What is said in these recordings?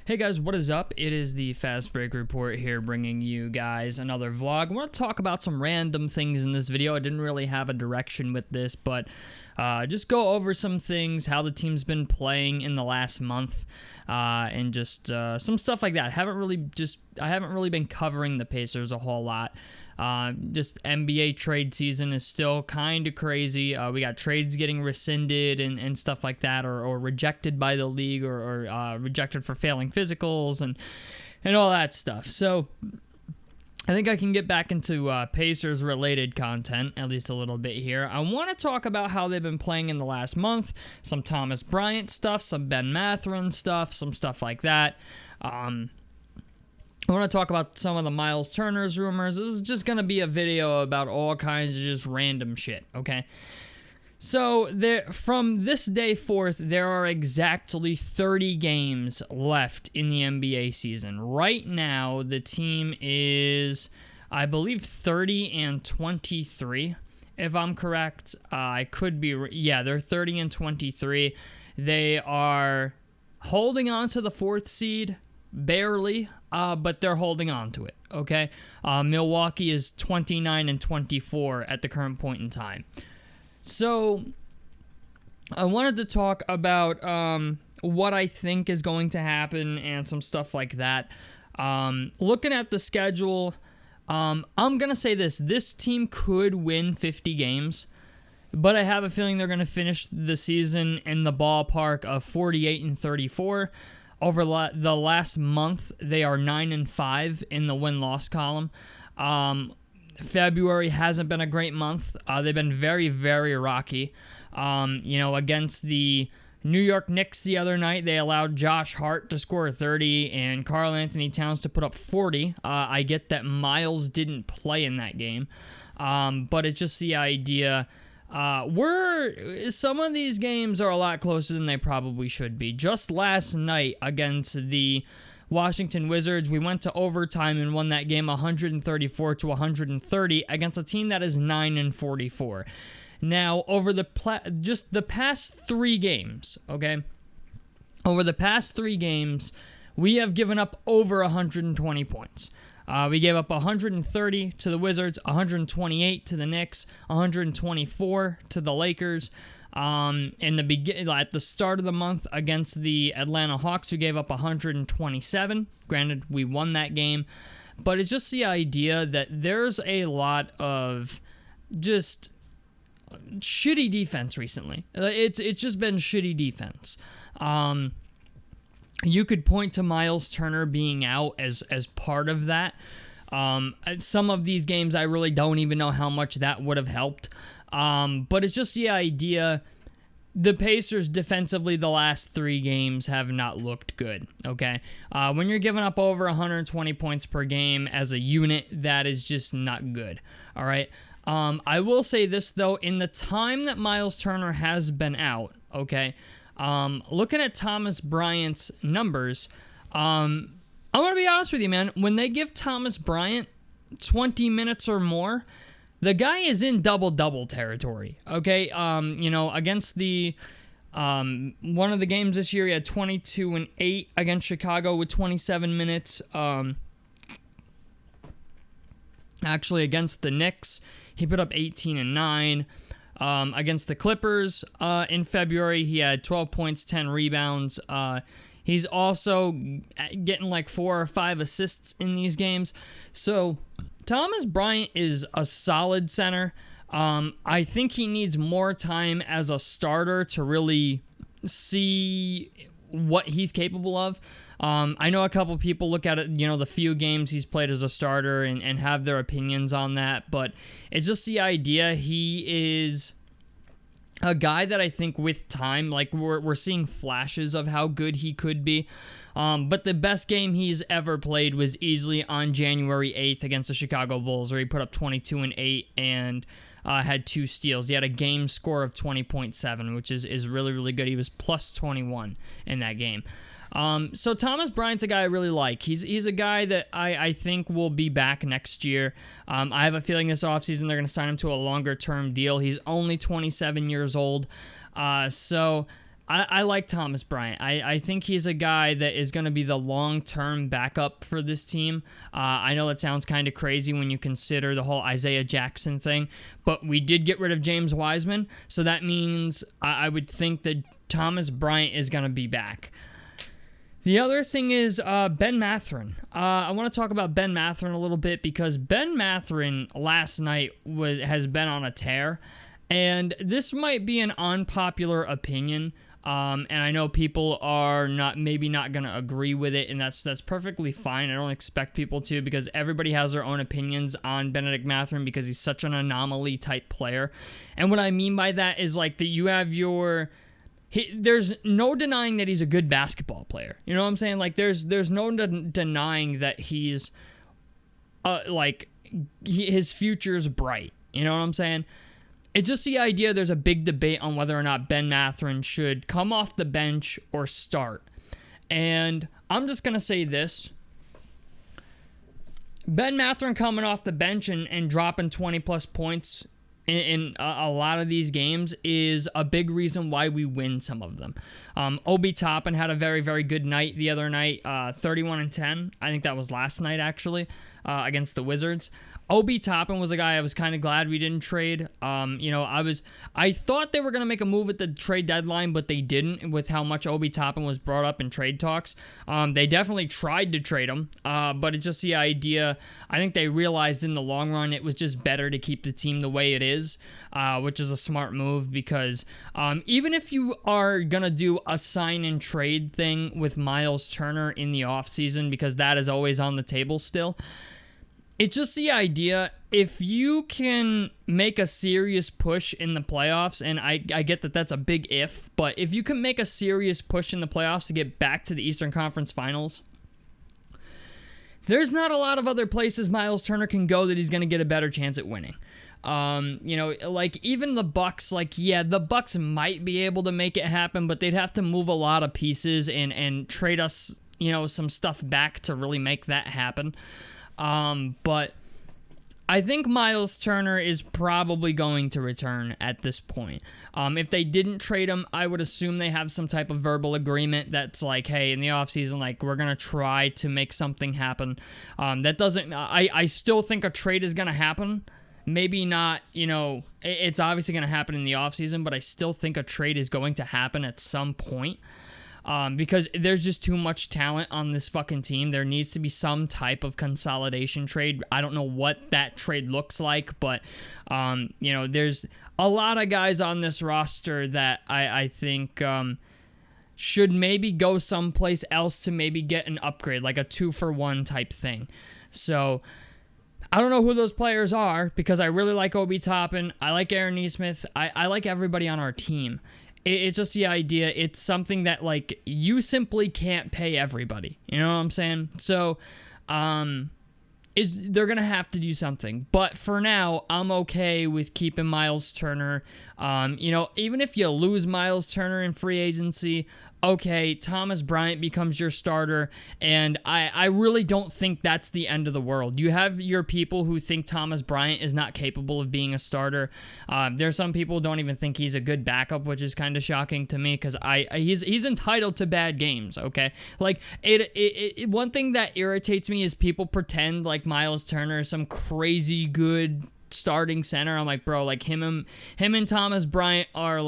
Hey guys, what is up? It is the Fast Break Report here, bringing you guys another vlog. I want to talk about some random things in this video. I didn't really have a direction with this, but just go over some things, how the team's been playing in the last month, and just some stuff like that. I haven't really been covering the Pacers a whole lot. Just NBA trade season is still kind of crazy. We got trades getting rescinded and stuff like that, or rejected by the league, or rejected for failing physicals and all that stuff. So I think I can get back into Pacers related content, at least a little bit here. I want to talk about how they've been playing in the last month, some Thomas Bryant stuff, some Ben Mathurin stuff, some stuff like that. I want to talk about some of the Miles Turner's rumors. This is just going to be a video about all kinds of just random shit, okay? So, from this day forth, there are exactly 30 games left in the NBA season. Right now, the team is, I believe, 30-23, if I'm correct. I could be, yeah, they're 30-23. They are holding on to the 4th seed, barely, but they're holding on to it, okay? Milwaukee is 29-24 at the current point in time. So, I wanted to talk about what I think is going to happen and some stuff like that. Looking at the schedule, I'm going to say this team could win 50 games, but I have a feeling they're going to finish the season in the ballpark of 48-34. Over the last month, they are 9-5 in the win-loss column. February hasn't been a great month. They've been very, very rocky. Against the New York Knicks the other night, they allowed Josh Hart to score 30 and Karl Anthony Towns to put up 40. I get that Miles didn't play in that game, but it's just the idea. Some of these games are a lot closer than they probably should be. Just last night against the Washington Wizards, we went to overtime and won that game 134-130 against a team that is 9-44. Now, over just the past 3 games, okay? Over the past 3 games, we have given up over 120 points. We gave up 130 to the Wizards, 128 to the Knicks, 124 to the Lakers. At the start of the month against the Atlanta Hawks, who gave up 127. Granted, we won that game, but it's just the idea that there's a lot of just shitty defense recently. It's just been shitty defense. You could point to Miles Turner being out as part of that. Some of these games, I really don't even know how much that would have helped. But it's just the idea. The Pacers defensively, the last 3 games have not looked good, okay? When you're giving up over 120 points per game as a unit, that is just not good, all right? I will say this, though. In the time that Miles Turner has been out, okay, looking at Thomas Bryant's numbers, I'm going to be honest with you, man. When they give Thomas Bryant 20 minutes or more, the guy is in double-double territory, okay? Against the one of the games this year, he had 22-8 against Chicago with 27 minutes. Actually, against the Knicks, he put up 18-9. Against the Clippers in February, he had 12 points, 10 rebounds. He's also getting like 4 or 5 assists in these games. So Thomas Bryant is a solid center. I think he needs more time as a starter to really see what he's capable of. I know a couple people look at it, the few games he's played as a starter and have their opinions on that, but it's just the idea. He is a guy that I think with time, like we're seeing flashes of how good he could be. But the best game he's ever played was easily on January 8th against the Chicago Bulls, where he put up 22-8 and had 2 steals. He had a game score of 20.7, which is really, really good. He was plus 21 in that game. So Thomas Bryant's a guy I really like. He's a guy that I think will be back next year. I have a feeling this offseason they're going to sign him to a longer-term deal. He's only 27 years old. So I like Thomas Bryant. I think he's a guy that is going to be the long-term backup for this team. I know that sounds kind of crazy when you consider the whole Isaiah Jackson thing, but we did get rid of James Wiseman, so that means I would think that Thomas Bryant is going to be back. The other thing is Ben Mathurin. I want to talk about Ben Mathurin a little bit because Ben Mathurin last night has been on a tear, and this might be an unpopular opinion. And I know people are maybe not going to agree with it, and that's perfectly fine. I don't expect people to, because everybody has their own opinions on Bennedict Mathurin because he's such an anomaly type player. And what I mean by that is like that you have there's no denying that he's a good basketball player. You know what I'm saying? Like there's no denying that he's his future's bright. You know what I'm saying? It's just the idea there's a big debate on whether or not Ben Mathurin should come off the bench or start. And I'm just going to say this. Ben Mathurin coming off the bench and dropping 20-plus points in a lot of these games is a big reason why we win some of them. Obi Toppin had a very, very good night the other night, 31-10. I think that was last night, actually, against the Wizards. Obi Toppin was a guy I was kind of glad we didn't trade. I thought they were going to make a move at the trade deadline, but they didn't with how much Obi Toppin was brought up in trade talks. They definitely tried to trade him, but it's just the idea. I think they realized in the long run it was just better to keep the team the way it is, which is a smart move because even if you are going to do a sign and trade thing with Miles Turner in the offseason, because that is always on the table still, it's just the idea, if you can make a serious push in the playoffs, and I get that that's a big if, but if you can make a serious push in the playoffs to get back to the Eastern Conference Finals, there's not a lot of other places Miles Turner can go that he's going to get a better chance at winning. Like even the Bucks, the Bucks might be able to make it happen, but they'd have to move a lot of pieces and trade us, some stuff back to really make that happen. But I think Miles Turner is probably going to return at this point. If they didn't trade him, I would assume they have some type of verbal agreement that's like, hey, in the offseason, we're going to try to make something happen. I still think a trade is going to happen. Maybe not, it's obviously going to happen in the offseason, but I still think a trade is going to happen at some point. Because there's just too much talent on this fucking team. There needs to be some type of consolidation trade. I don't know what that trade looks like, but, there's a lot of guys on this roster that I think should maybe go someplace else to maybe get an upgrade, like a 2-for-1 type thing. So I don't know who those players are because I really like Obi Toppin. I like Aaron Nesmith. I like everybody on our team. It's just the idea. It's something that, you simply can't pay everybody. You know what I'm saying? So, they're going to have to do something. But for now, I'm okay with keeping Miles Turner. Even if you lose Miles Turner in free agency, okay, Thomas Bryant becomes your starter, and I really don't think that's the end of the world. You have your people who think Thomas Bryant is not capable of being a starter. There's some people who don't even think he's a good backup, which is kind of shocking to me because he's entitled to bad games, okay? One thing that irritates me is people pretend like Miles Turner is some crazy good starting center. I'm like, bro, him and Thomas Bryant are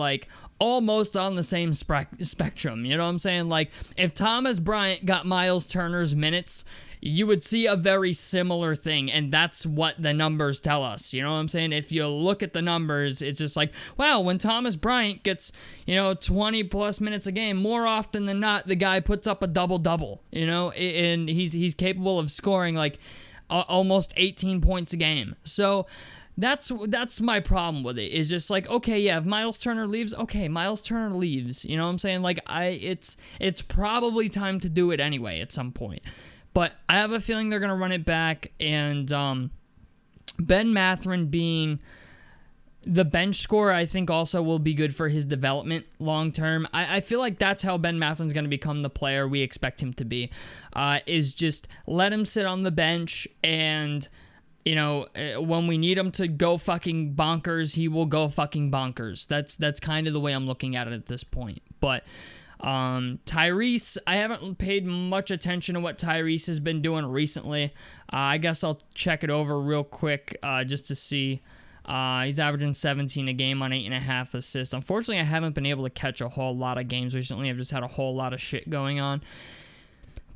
almost on the same spectrum. You know what I'm saying? If Thomas Bryant got Miles Turner's minutes, you would see a very similar thing, and that's what the numbers tell us. You know what I'm saying? If you look at the numbers, it's just wow, when Thomas Bryant gets, 20 plus minutes a game, more often than not, the guy puts up a double-double, and he's capable of scoring almost 18 points a game. So that's my problem with it. Is just okay, yeah, if Miles Turner leaves, okay, Miles Turner leaves. You know what I'm saying? It's probably time to do it anyway at some point. But I have a feeling they're gonna run it back, and Ben Mathurin being the bench scorer, I think also will be good for his development long term. I feel like that's how Ben Mathurin's going to become the player we expect him to be, is just let him sit on the bench and, when we need him to go fucking bonkers, he will go fucking bonkers. That's kind of the way I'm looking at it at this point. But Tyrese, I haven't paid much attention to what Tyrese has been doing recently. I guess I'll check it over real quick just to see. He's averaging 17 a game on 8.5 assists. Unfortunately, I haven't been able to catch a whole lot of games recently. I've just had a whole lot of shit going on.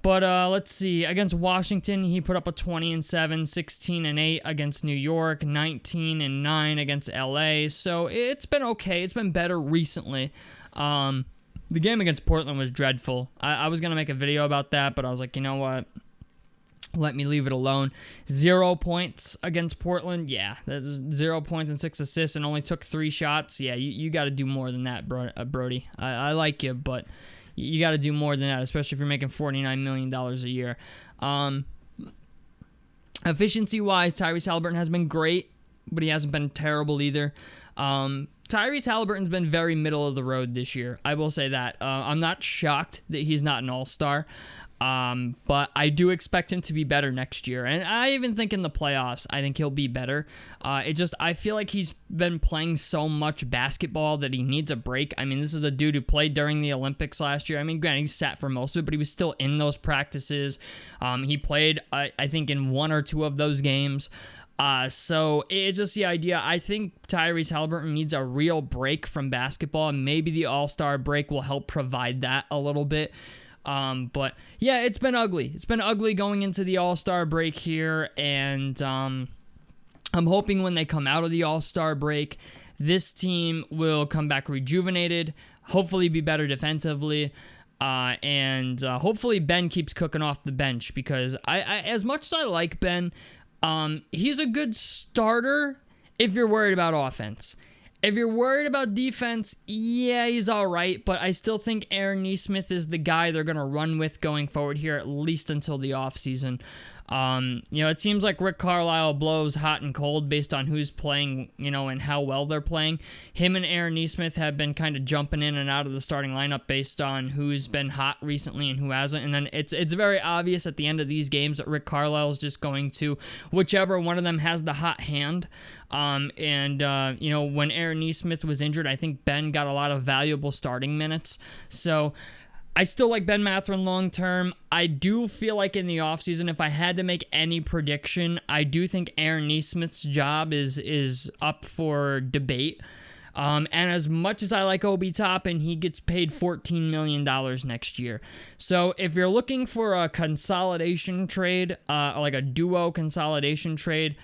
But let's see. Against Washington, he put up a 20-7, 16-8 against New York, 19-9 against LA. So it's been okay. It's been better recently. The game against Portland was dreadful. I was going to make a video about that, but I was like, you know what? Let me leave it alone. 0 points against Portland. Yeah, that's 0 points and 6 assists and only took 3 shots. Yeah, you got to do more than that, Brody. I like you, but you got to do more than that, especially if you're making $49 million a year. Efficiency-wise, Tyrese Haliburton has been great, but he hasn't been terrible either. Tyrese Haliburton's been very middle of the road this year. I will say that. I'm not shocked that he's not an all-star. But I do expect him to be better next year. And I even think in the playoffs, I think he'll be better. I feel like he's been playing so much basketball that he needs a break. I mean, this is a dude who played during the Olympics last year. I mean, granted, he sat for most of it, but he was still in those practices. He played, I think, in 1 or 2 of those games. So it's just the idea. I think Tyrese Haliburton needs a real break from basketball, and maybe the All-Star break will help provide that a little bit. But yeah, it's been ugly. It's been ugly going into the All-Star break here, and I'm hoping when they come out of the All-Star break, this team will come back rejuvenated, hopefully be better defensively, and hopefully Ben keeps cooking off the bench, because I as much as I like Ben, he's a good starter if you're worried about offense. If you're worried about defense, yeah, he's all right, but I still think Aaron Nesmith is the guy they're going to run with going forward here, at least until the offseason. It seems like Rick Carlisle blows hot and cold based on who's playing, and how well they're playing. Him and Aaron Nesmith have been kind of jumping in and out of the starting lineup based on who's been hot recently and who hasn't. And then it's very obvious at the end of these games that Rick Carlisle is just going to whichever one of them has the hot hand. When Aaron Nesmith was injured, I think Ben got a lot of valuable starting minutes. So I still like Ben Mathurin long term. I do feel like in the offseason, if I had to make any prediction, I do think Aaron Nesmith's job is up for debate. And as much as I like Obi Toppin, he gets paid $14 million next year. So if you're looking for a consolidation trade, like a duo consolidation trade,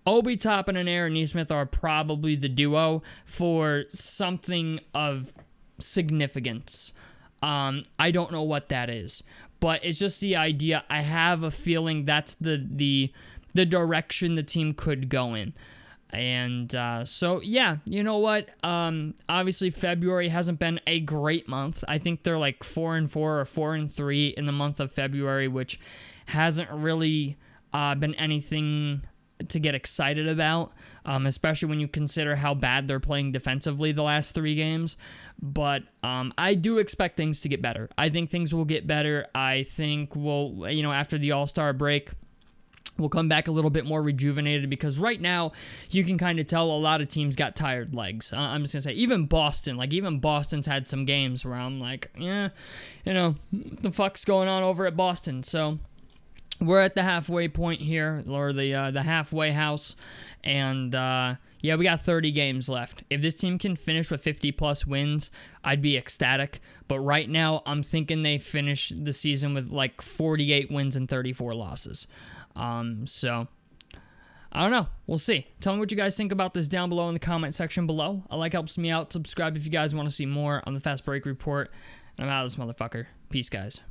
Obi Toppin and Aaron Nesmith are probably the duo for something of significance. I don't know what that is, but it's just the idea. I have a feeling that's the direction the team could go in. And so, yeah, you know what? Obviously, February hasn't been a great month. I think they're like 4-4 or 4-3 in the month of February, which hasn't really been anything to get excited about, especially when you consider how bad they're playing defensively the last 3 games. But I do expect things to get better. I think things will get better. I think after the All-Star break, we'll come back a little bit more rejuvenated, because right now you can kind of tell a lot of teams got tired legs. I'm just going to say, even Boston's had some games where I'm like, what the fuck's going on over at Boston? So we're at the halfway point here, or the halfway house, and we got 30 games left. If this team can finish with 50-plus wins, I'd be ecstatic. But right now, I'm thinking they finish the season with like 48 wins and 34 losses. So I don't know. We'll see. Tell me what you guys think about this down below in the comment section below. A like helps me out. Subscribe if you guys want to see more on the Fast Break Report. And I'm out of this motherfucker. Peace, guys.